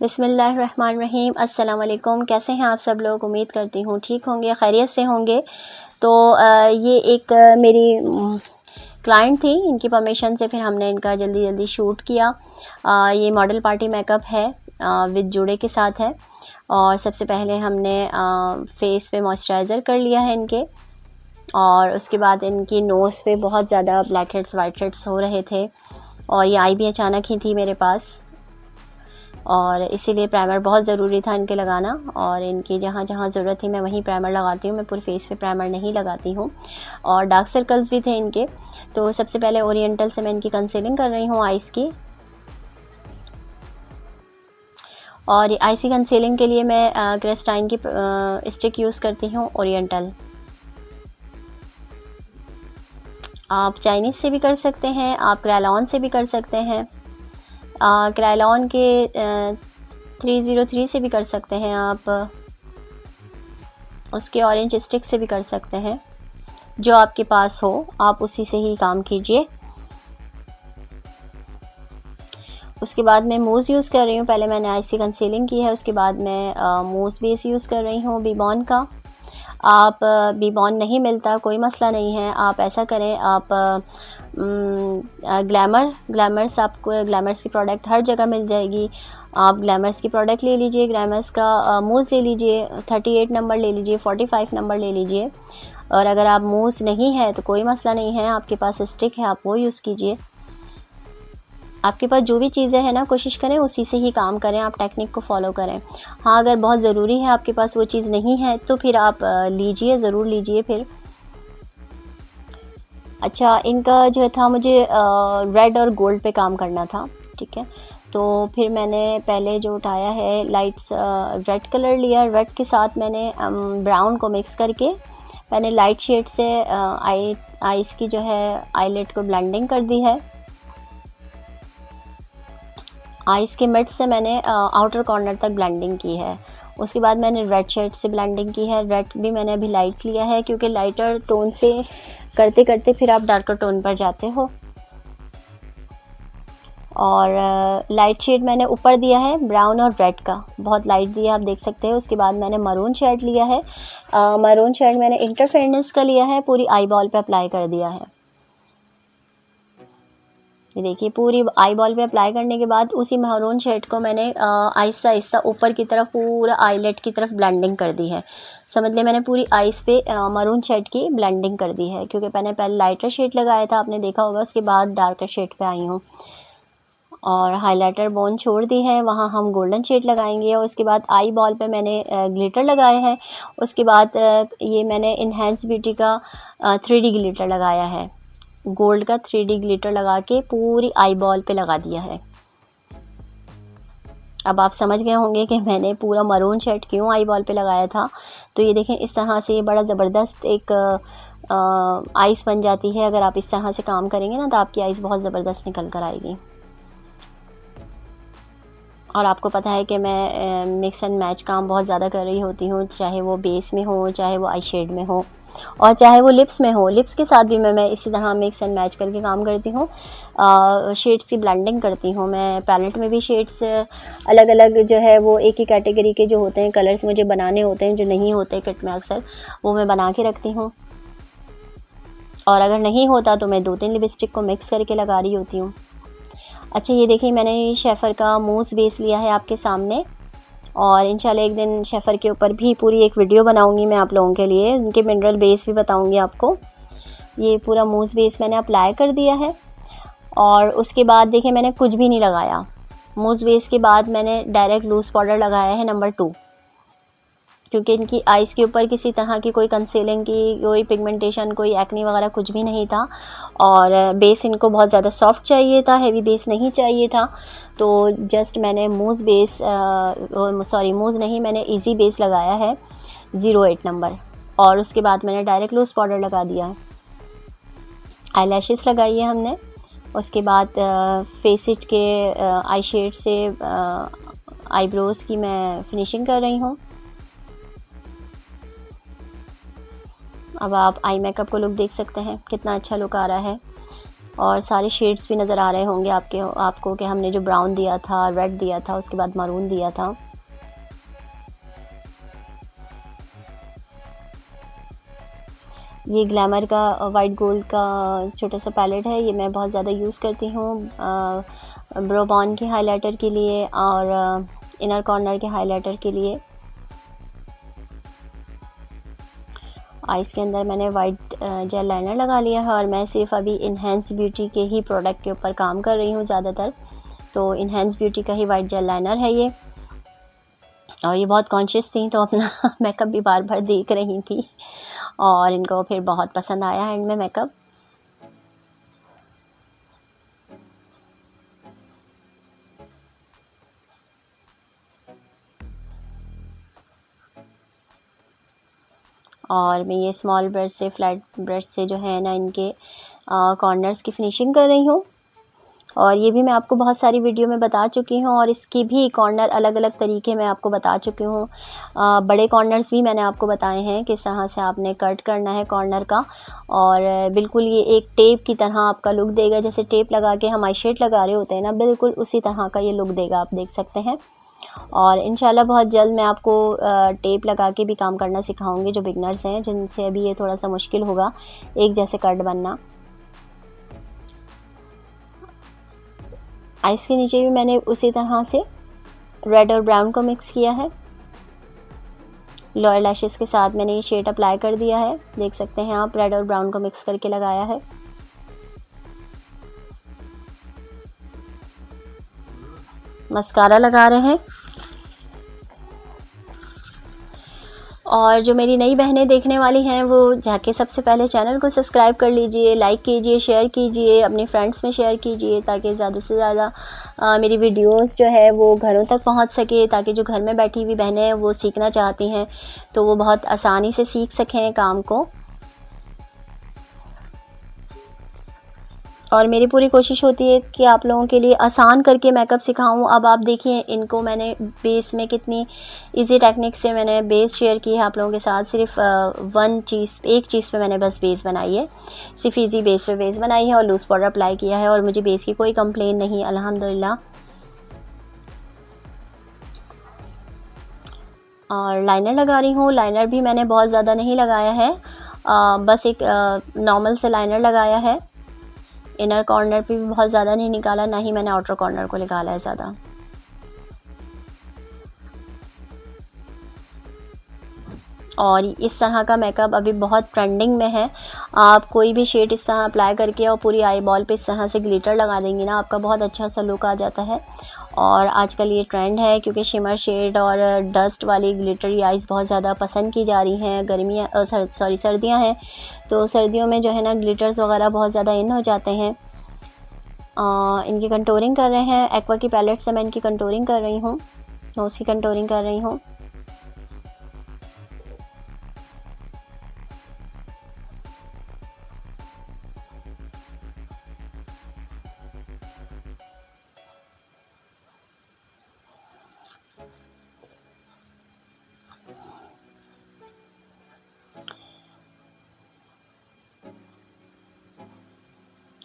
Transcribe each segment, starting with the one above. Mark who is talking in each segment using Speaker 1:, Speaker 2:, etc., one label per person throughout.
Speaker 1: बिस्मिल्लाहिर्रहमानिर्रहीम। अस्सलाम वालेकुम। कैसे हैं आप सब लोग? उम्मीद करती हूँ ठीक होंगे, खैरियत से होंगे। तो ये एक मेरी क्लाइंट थी, इनकी परमिशन से फिर हमने इनका जल्दी जल्दी शूट किया। ये मॉडल पार्टी मेकअप है, विद जूड़े के साथ है। और सबसे पहले हमने फेस पे मॉइस्चराइज़र कर लिया है इनके, और उसके बाद इनकी नोज़ पे बहुत ज़्यादा ब्लैक हेड्स वाइट हेड्स हो रहे थे, और ये आई भी अचानक ही थी मेरे पास, और इसीलिए प्राइमर बहुत ज़रूरी था इनके लगाना। और इनकी जहाँ जहाँ ज़रूरत थी मैं वहीं प्राइमर लगाती हूँ, मैं पूरे फेस पे प्राइमर नहीं लगाती हूँ। और डार्क सर्कल्स भी थे इनके, तो सबसे पहले ओरिएंटल से मैं इनकी कंसीलिंग कर रही हूँ आइज़ की। और आइज़ की कंसीलिंग के लिए मैं क्रिस्टाइन की स्टिक यूज़ करती हूँ, ओरिएंटल। आप चाइनीज़ से भी कर सकते हैं, आप क्रायलॉन से भी कर सकते हैं। क्रायलॉन के 303 से भी कर सकते हैं आप, उसके ऑरेंज स्टिक से भी कर सकते हैं। जो आपके पास हो आप उसी से ही काम कीजिए। उसके बाद मैं मूज़ यूज़ कर रही हूँ। पहले मैंने आइज़ की कंसीलिंग की है, उसके बाद मैं मूज़ बेस यूज़ कर रही हूँ बीबॉन का। आप बीबॉन नहीं मिलता कोई मसला नहीं है, आप ऐसा करें, आप ग्लैमर्स, आपको ग्लैमर्स की प्रोडक्ट हर जगह मिल जाएगी। आप ग्लैमर्स की प्रोडक्ट ले लीजिए, ग्लैमर्स का मूज़ ले लीजिए, 38 नंबर ले लीजिए, 45 नंबर ले लीजिए। और अगर आप मूज़ नहीं है तो कोई मसला नहीं है, आपके पास स्टिक है आप वो यूज़ कीजिए। आपके पास जो भी चीज़ें हैं ना, कोशिश करें उसी से ही काम करें, आप टेक्निक को फॉलो करें। हाँ, अगर बहुत ज़रूरी है आपके पास वो चीज़ नहीं है तो फिर आप लीजिए, ज़रूर लीजिए फिर। अच्छा, इनका जो था मुझे रेड और गोल्ड पे काम करना था, ठीक है। तो फिर मैंने पहले जो उठाया है लाइट्स रेड कलर लिया, रेड के साथ मैंने ब्राउन को मिक्स करके मैंने लाइट शेड से आइज़ की जो है आईलेट को ब्लेंडिंग कर दी है। आइज़ के मिड से मैंने आउटर कॉर्नर तक ब्लेंडिंग की है। उसके बाद मैंने रेड शेड से ब्लेंडिंग की है। रेड भी मैंने अभी लाइट लिया है, क्योंकि लाइटर टोन से करते करते फिर आप डार्कर टोन पर जाते हो। और लाइट शेड मैंने ऊपर दिया है ब्राउन और रेड का, बहुत लाइट दिया आप देख सकते हैं। उसके बाद मैंने मरून शेड लिया है। मरून शेड मैंने इंटरफेरेंस का लिया है, पूरी आई बॉल पे अप्लाई कर दिया है। ये देखिए, पूरी आई बॉल पे अप्लाई करने के बाद उसी महरून शेड को मैंने आहिस्ता आहिस्ता ऊपर की तरफ पूरा आईलेट की तरफ ब्लेंडिंग कर दी है। समझ लें मैंने पूरी आइज़ पे मरून शेड की ब्लेंडिंग कर दी है, क्योंकि मैंने पहले लाइटर शेड लगाया था, आपने देखा होगा, उसके बाद डार्कर शेड पे आई हूँ। और हाइलाइटर बोन छोड़ दी है, वहाँ हम गोल्डन शेड लगाएंगे। और उसके बाद आई बॉल पे मैंने ग्लिटर लगाया है। उसके बाद ये मैंने इन्हेंस ब्यूटी का 3D ग्लिटर लगाया है, गोल्ड का 3D ग्लिटर लगा के पूरी आई बॉल पे लगा दिया है। अब आप समझ गए होंगे कि मैंने पूरा मरून शेड क्यों आई बॉल पे लगाया था। तो ये देखें, इस तरह से बड़ा ज़बरदस्त एक आइस बन जाती है। अगर आप इस तरह से काम करेंगे ना तो आपकी आइस बहुत ज़बरदस्त निकल कर आएगी। और आपको पता है कि मैं मिक्स एंड मैच काम बहुत ज़्यादा कर रही होती हूँ, चाहे वो बेस में हो, चाहे वो आई शेड में हो, और चाहे वो लिप्स में हो। लिप्स के साथ भी मैं इसी तरह मिक्स एंड मैच करके काम करती हूँ। शेड्स की ब्लेंडिंग करती हूँ मैं। पैलेट में भी शेड्स अलग अलग जो है वो एक ही कैटेगरी के जो होते हैं कलर्स मुझे बनाने होते हैं, जो नहीं होते किट में अक्सर, वो मैं बना के रखती हूँ। और अगर नहीं होता तो मैं 2-3 लिपस्टिक को मिक्स करके लगा रही होती हूँ। अच्छा, ये देखिए, मैंने शेफ़र का मूस बेस लिया है आपके सामने, और इंशाल्लाह एक दिन शेफ़र के ऊपर भी पूरी एक वीडियो बनाऊंगी मैं आप लोगों के लिए, उनके मिनरल बेस भी बताऊंगी आपको। ये पूरा मूस बेस मैंने अप्लाई कर दिया है। और उसके बाद देखिए, मैंने कुछ भी नहीं लगाया। मूस बेस के बाद मैंने डायरेक्ट लूज़ पाउडर लगाया है नंबर 2, क्योंकि इनकी आइज़ के ऊपर किसी तरह की कोई कंसीलिंग की, कोई पिगमेंटेशन, कोई एक्ने वगैरह कुछ भी नहीं था। और बेस इनको बहुत ज़्यादा सॉफ्ट चाहिए था, हेवी बेस नहीं चाहिए था। तो जस्ट मैंने मूज़ नहीं, मैंने इजी बेस लगाया है 08 नंबर। और उसके बाद मैंने डायरेक्ट लूज़ पाउडर लगा दिया है। आई लैशेस लगाई है हमने। उसके बाद फेसिट के आई शेड से आईब्रोज़ की मैं फिनिशिंग कर रही हूँ। अब आप आई मेकअप को लुक देख सकते हैं, कितना अच्छा लुक आ रहा है। और सारे शेड्स भी नज़र आ रहे होंगे आपको कि हमने जो ब्राउन दिया था, रेड दिया था, उसके बाद मरून दिया था। ये ग्लैमर का वाइट गोल्ड का छोटा सा पैलेट है, ये मैं बहुत ज़्यादा यूज़ करती हूँ ब्रो बॉन के हाइलाइटर के लिए और इनर कॉर्नर के हाइलाइटर के लिए। आइज़ के अंदर मैंने वाइट जेल लाइनर लगा लिया है और मैं सिर्फ अभी इन्हेंस ब्यूटी के ही प्रोडक्ट के ऊपर काम कर रही हूँ ज़्यादातर। तो इन्हेंस ब्यूटी का ही वाइट जेल लाइनर है ये, और ये बहुत कॉन्शियस थी तो अपना मेकअप भी बार बार देख रही थी और इनको फिर बहुत पसंद आया एंड में मेकअप। और मैं ये स्मॉल ब्रश से, फ्लैट ब्रश से जो है ना इनके कॉर्नर्स की फिनिशिंग कर रही हूँ। और ये भी मैं आपको बहुत सारी वीडियो में बता चुकी हूँ और इसकी भी कॉर्नर अलग अलग तरीके में आपको बता चुकी हूँ। बड़े कॉर्नर्स भी मैंने आपको बताए हैं किस तरह से आपने कट करना है कॉर्नर का, और बिल्कुल ये एक टेप की तरह आपका लुक देगा। जैसे टेप लगा के हम आई शेड लगा रहे होते हैं ना, बिल्कुल उसी तरह का ये लुक देगा, आप देख सकते हैं। और इंशाल्लाह बहुत जल्द मैं आपको टेप लगा के भी काम करना सिखाऊंगी, जो बिगनर्स हैं जिनसे अभी ये थोड़ा सा मुश्किल होगा एक जैसे कट बनना। आइस के नीचे भी मैंने उसी तरह से रेड और ब्राउन को मिक्स किया है। लोअर लैशेस के साथ मैंने ये शेड अप्लाई कर दिया है, देख सकते हैं आप, रेड और ब्राउन को मिक्स करके लगाया है। मस्कारा लगा रहे हैं। और जो मेरी नई बहनें देखने वाली हैं वो जाके सबसे पहले चैनल को सब्सक्राइब कर लीजिए, लाइक कीजिए, शेयर कीजिए, अपने फ्रेंड्स में शेयर कीजिए, ताकि ज़्यादा से ज़्यादा मेरी वीडियोस जो है वो घरों तक पहुंच सके, ताकि जो घर में बैठी हुई बहनें हैं वो सीखना चाहती हैं तो वो बहुत आसानी से सीख सकें काम को। और मेरी पूरी कोशिश होती है कि आप लोगों के लिए आसान करके मेकअप सिखाऊं। अब आप देखिए इनको मैंने बेस में कितनी इजी टेक्निक से मैंने बेस शेयर की है आप लोगों के साथ। सिर्फ एक चीज़ पे मैंने बस बेस बनाई है, सिर्फ इजी बेस पे बेस बनाई है और लूज़ पाउडर अप्लाई किया है, और मुझे बेस की कोई कंप्लेन नहीं, अल्हम्दुलिल्लाह। और लाइनर लगा रही हूँ। लाइनर भी मैंने बहुत ज़्यादा नहीं लगाया है, बस एक नॉर्मल से लाइनर लगाया है। इनर कॉर्नर पे भी बहुत ज़्यादा नहीं निकाला, ना ही मैंने आउटर कॉर्नर को निकाला है ज़्यादा। और इस तरह का मेकअप अभी बहुत ट्रेंडिंग में है। आप कोई भी शेड इस तरह अप्लाई करके और पूरी आई बॉल पे इस तरह से ग्लिटर लगा देंगी ना, आपका बहुत अच्छा सा लुक आ जाता है। और आजकल ये ट्रेंड है क्योंकि शिमर शेड और डस्ट वाली ग्लिटरी आइज़ बहुत ज़्यादा पसंद की जा रही हैं। सर्दियाँ हैं तो सर्दियों में जो है ना ग्लिटर्स वगैरह बहुत ज़्यादा इन हो जाते हैं। इनकी कंटूरिंग कर रहे हैं, एक्वा की पैलेट से मैं इनकी कंटूरिंग कर रही हूँ, नोज़ की कंटूरिंग कर रही हूँ।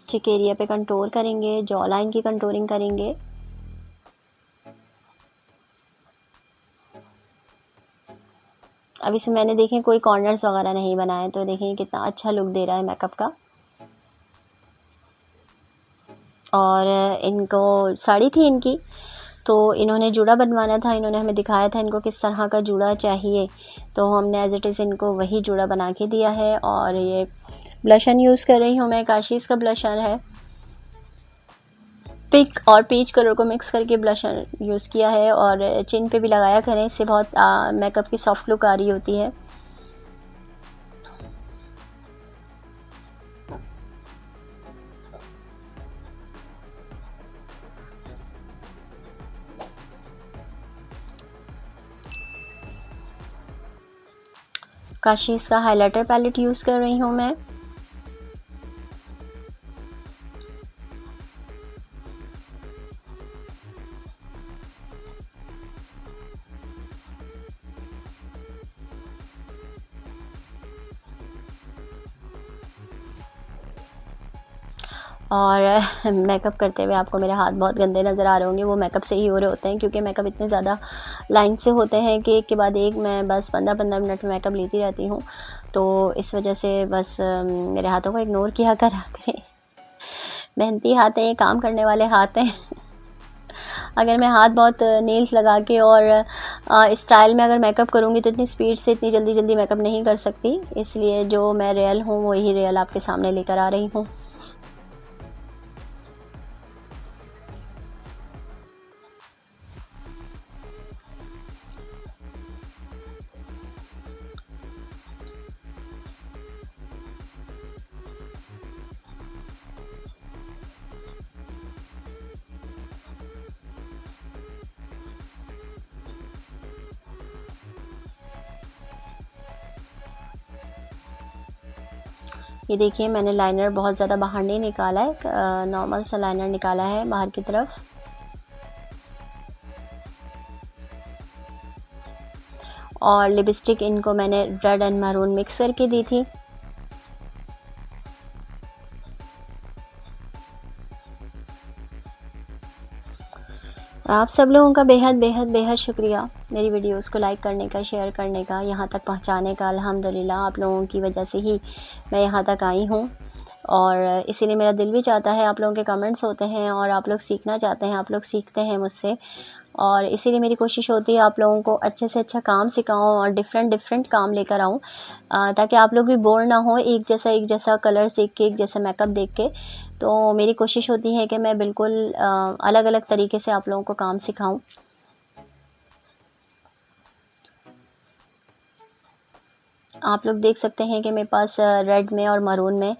Speaker 1: चिक एरिया पे कंटूर करेंगे, जॉ लाइन की कंटूरिंग करेंगे। अब इसमें मैंने देखें कोई कॉर्नर्स वगैरह नहीं बनाए, तो देखें कितना अच्छा लुक दे रहा है मेकअप का। और इनको साड़ी थी इनकी, तो इन्होंने जूड़ा बनवाना था, इन्होंने हमें दिखाया था इनको किस तरह का जूड़ा चाहिए, तो हमने एज इट इज़ इनको वही जूड़ा बना के दिया है। और ये ब्लशन यूज़ कर रही हूँ मैं, काशीज़ का ब्लशर है, पिंक और पीच कलर को मिक्स करके ब्लशर यूज़ किया है। और चिन पे भी लगाया करें, इससे बहुत मेकअप की सॉफ्ट लुक आ रही होती है। काशीज़ का हाइलाइटर पैलेट यूज़ कर रही हूँ मैं। और मेकअप करते हुए आपको मेरे हाथ बहुत गंदे नज़र आ रहे होंगे, वो मेकअप से ही हो रहे होते हैं, क्योंकि मेकअप इतने ज़्यादा लाइन से होते हैं कि एक के बाद एक मैं बस 15-15 मिनट में मेकअप लेती रहती हूँ। तो इस वजह से बस मेरे हाथों को इग्नोर किया करा करें। मेहनती हाथ हैं, ये काम करने वाले हाथ हैं। अगर मैं हाथ बहुत नेल्स लगा के और स्टाइल में अगर मेकअप करूँगी तो इतनी स्पीड से इतनी जल्दी जल्दी मेकअप नहीं कर सकती, इसलिए जो मैं रियल हूँ वही रियल आपके सामने लेकर आ रही हूँ। ये देखिए मैंने लाइनर बहुत ज़्यादा बाहर नहीं निकाला है, नॉर्मल सा लाइनर निकाला है बाहर की तरफ। और लिपस्टिक इनको मैंने रेड एंड मैरून मिक्स करके दी थी। आप सब लोगों का बेहद बेहद बेहद शुक्रिया मेरी वीडियोस को लाइक करने का, शेयर करने का, यहाँ तक पहुँचाने का। अल्हम्दुलिल्लाह आप लोगों की वजह से ही मैं यहाँ तक आई हूँ, और इसीलिए मेरा दिल भी चाहता है, आप लोगों के कमेंट्स होते हैं और आप लोग सीखना चाहते हैं, आप लोग सीखते हैं मुझसे, और इसीलिए मेरी कोशिश होती है आप लोगों को अच्छे से अच्छा काम सिखाऊं और डिफरेंट डिफरेंट काम लेकर आऊं, ताकि आप लोग भी बोर ना हो एक जैसा कलर सीख के, एक जैसा मेकअप देख के। तो मेरी कोशिश होती है कि मैं बिल्कुल अलग अलग तरीके से आप लोगों को काम सिखाऊं। आप लोग देख सकते हैं कि मेरे पास रेड में और मरून में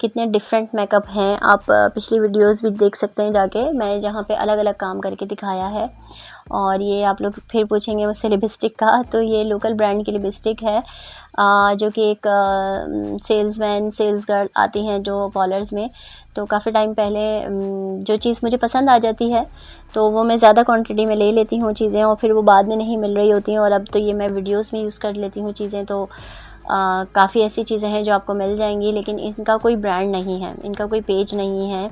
Speaker 1: कितने डिफरेंट मेकअप हैं। आप पिछली वीडियोस भी देख सकते हैं जाके, मैं जहाँ पे अलग अलग काम करके दिखाया है। और ये आप लोग फिर पूछेंगे मुझसे लिपस्टिक का, तो ये लोकल ब्रांड की लिपस्टिक है, जो कि एक सेल्समैन सेल्स गर्ल आती हैं जो पार्लर्स में, तो काफ़ी टाइम पहले जो चीज़ मुझे पसंद आ जाती है तो वो मैं ज़्यादा क्वांटिटी में ले लेती हूँ चीज़ें, और फिर वो बाद में नहीं मिल रही होती हैं, और अब तो ये मैं वीडियोस में यूज़ कर लेती हूँ चीज़ें। तो काफ़ी ऐसी चीज़ें हैं जो आपको मिल जाएंगी, लेकिन इनका कोई ब्रांड नहीं है, इनका कोई पेज नहीं है।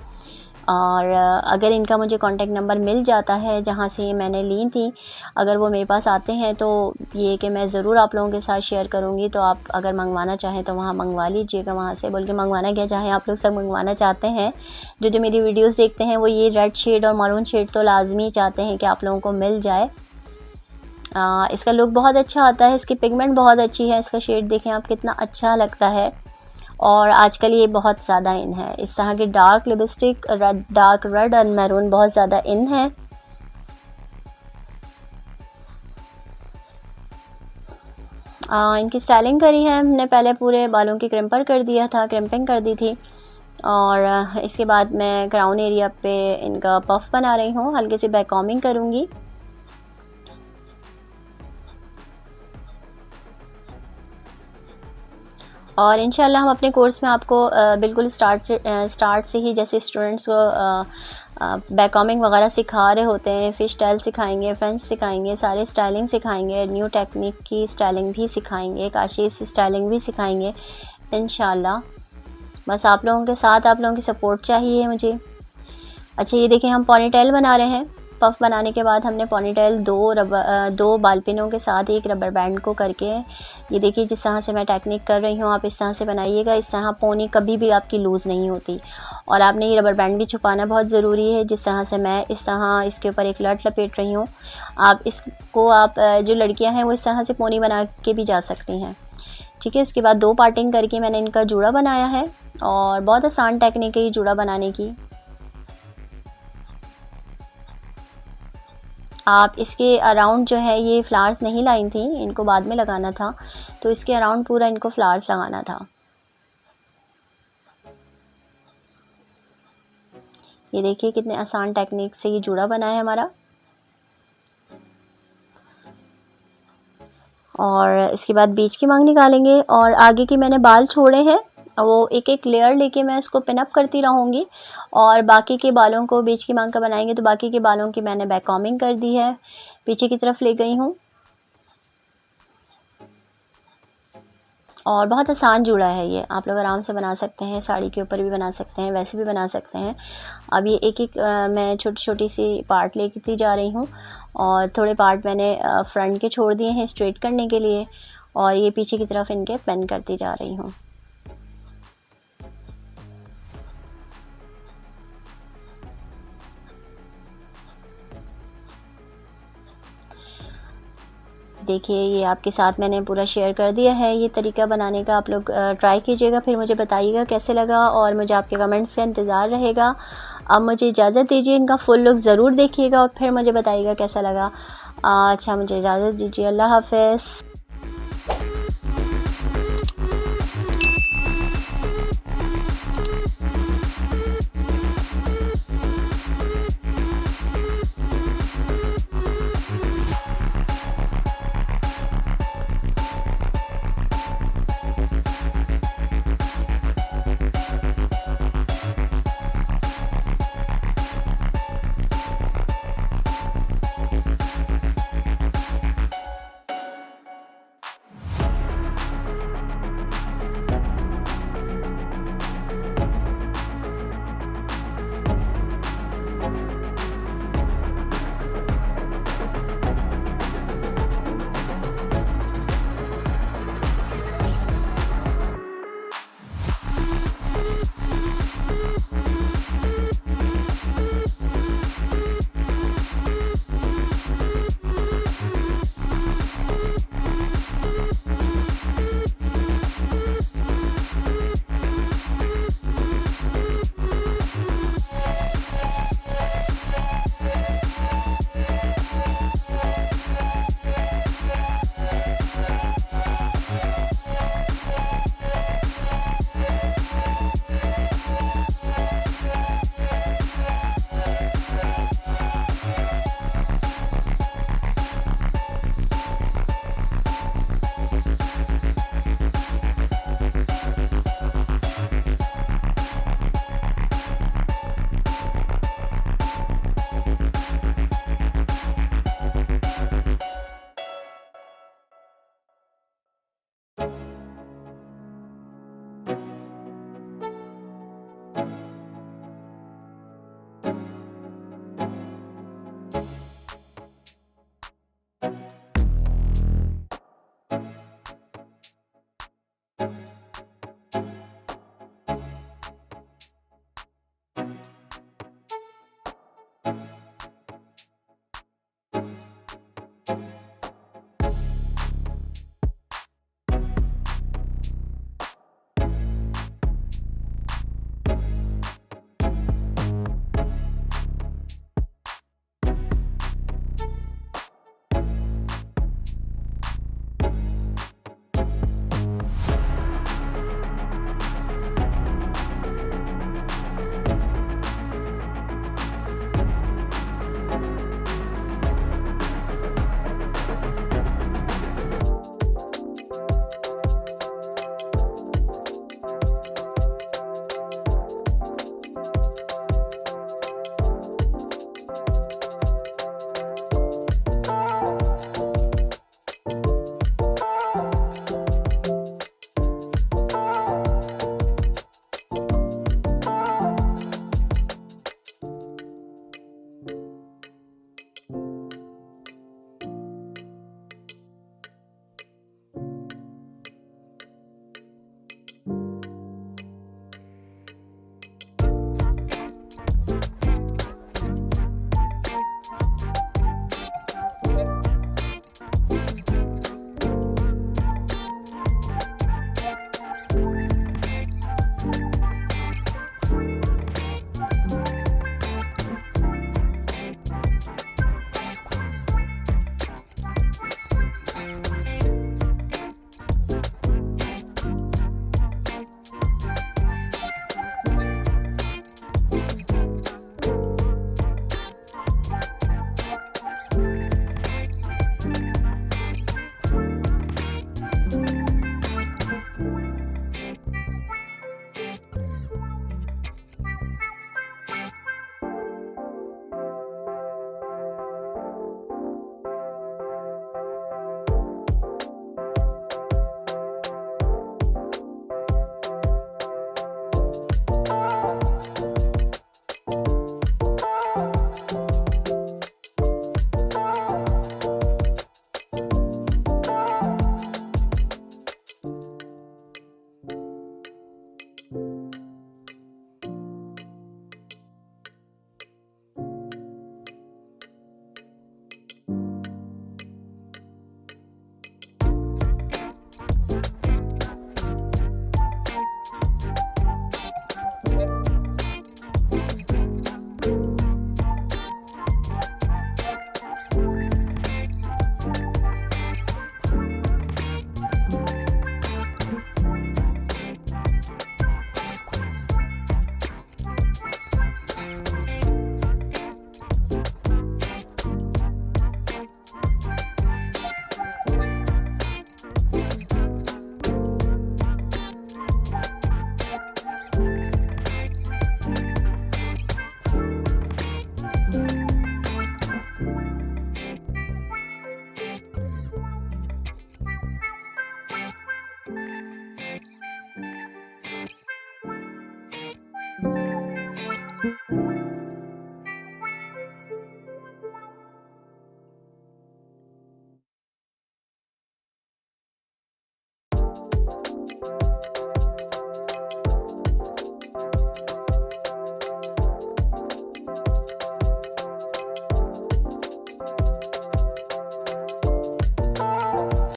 Speaker 1: और अगर इनका मुझे कॉन्टेक्ट नंबर मिल जाता है जहाँ से मैंने ली थी, अगर वो मेरे पास आते हैं तो ये कि मैं ज़रूर आप लोगों के साथ शेयर करूँगी। तो आप अगर मंगवाना चाहें तो वहाँ मंगवा लीजिएगा, वहाँ से बोल के मंगवाना क्या चाहें, आप लोग सब मंगवाना चाहते हैं। जो मेरी वीडियोस देखते हैं वो ये रेड शेड और मरून शेड तो लाजमी चाहते हैं कि आप लोगों को मिल जाए। इसका लुक बहुत अच्छा आता है, इसकी पिगमेंट बहुत अच्छी है, इसका शेड देखें आप कितना अच्छा लगता है। और आजकल ये बहुत ज़्यादा इन है, इस तरह की डार्क लिपस्टिक, डार्क रेड और मैरून बहुत ज़्यादा इन है। इनकी स्टाइलिंग करी है हमने, पहले पूरे बालों की क्रिम्पर कर दिया था, क्रिम्पिंग कर दी थी, और इसके बाद मैं क्राउन एरिया पे इनका पफ बना रही हूँ, हल्की सी बैक कॉम्बिंग करूँगी। और इंशाल्लाह हम अपने कोर्स में आपको बिल्कुल स्टार्ट से ही, जैसे स्टूडेंट्स को बैक कॉम्बिंग वगैरह सिखा रहे होते हैं, फिश स्टाइल सिखाएंगे, फ्रेंच सिखाएंगे, सारे स्टाइलिंग सिखाएंगे, न्यू टेक्निक की स्टाइलिंग भी सिखाएंगे, काशी स्टाइलिंग भी सिखाएंगे इंशाल्लाह। बस आप लोगों के साथ, आप लोगों की सपोर्ट चाहिए मुझे। अच्छा ये देखिए हम पोनीटेल बना रहे हैं। पफ बनाने के बाद हमने पोनीटेल दो बाल पिनों के साथ एक रबर बैंड को करके, ये देखिए जिस तरह से मैं टेक्निक कर रही हूँ आप इस तरह से बनाइएगा। इस तरह पोनी कभी भी आपकी लूज़ नहीं होती, और आपने ये रबर बैंड भी छुपाना बहुत ज़रूरी है। जिस तरह से मैं इस तरह इसके ऊपर एक लट लपेट रही हूँ, आप इसको जो लड़कियाँ हैं वो इस तरह से पोनी बना के भी जा सकती हैं। ठीक है, उसके बाद दो पार्टिंग करके मैंने इनका जूड़ा बनाया है, और बहुत आसान टेक्निक है ये जूड़ा बनाने की। आप इसके अराउंड जो है ये फ्लावर्स नहीं लाई थी, इनको बाद में लगाना था, तो इसके अराउंड पूरा इनको फ्लावर्स लगाना था। ये देखिए कितने आसान टेक्निक से ये जूड़ा बना है हमारा। और इसके बाद बीच की मांग निकालेंगे, और आगे की मैंने बाल छोड़े हैं, वो एक एक लेयर लेके मैं इसको पिन अप करती रहूँगी, और बाकी के बालों को बीच की मांग का बनाएंगे। तो बाकी के बालों की मैंने बैक कॉम्बिंग कर दी है, पीछे की तरफ ले गई हूँ। और बहुत आसान जूड़ा है ये, आप लोग आराम से बना सकते हैं, साड़ी के ऊपर भी बना सकते हैं, वैसे भी बना सकते हैं। अब ये एक एक मैं छोटी छोटी सी पार्ट लेती जा रही हूँ और थोड़े पार्ट मैंने फ्रंट के छोड़ दिए हैं स्ट्रेट करने के लिए, और ये पीछे की तरफ इनके पेन करती जा रही हूँ। देखिए ये आपके साथ मैंने पूरा शेयर कर दिया है ये तरीका बनाने का। आप लोग ट्राई कीजिएगा, फिर मुझे बताइएगा कैसे लगा, और मुझे आपके कमेंट्स का इंतज़ार रहेगा। अब मुझे इजाज़त दीजिए, इनका फुल लुक ज़रूर देखिएगा और फिर मुझे बताइएगा कैसा लगा। अच्छा, मुझे इजाज़त दीजिए, अल्लाह हाफ़िज़।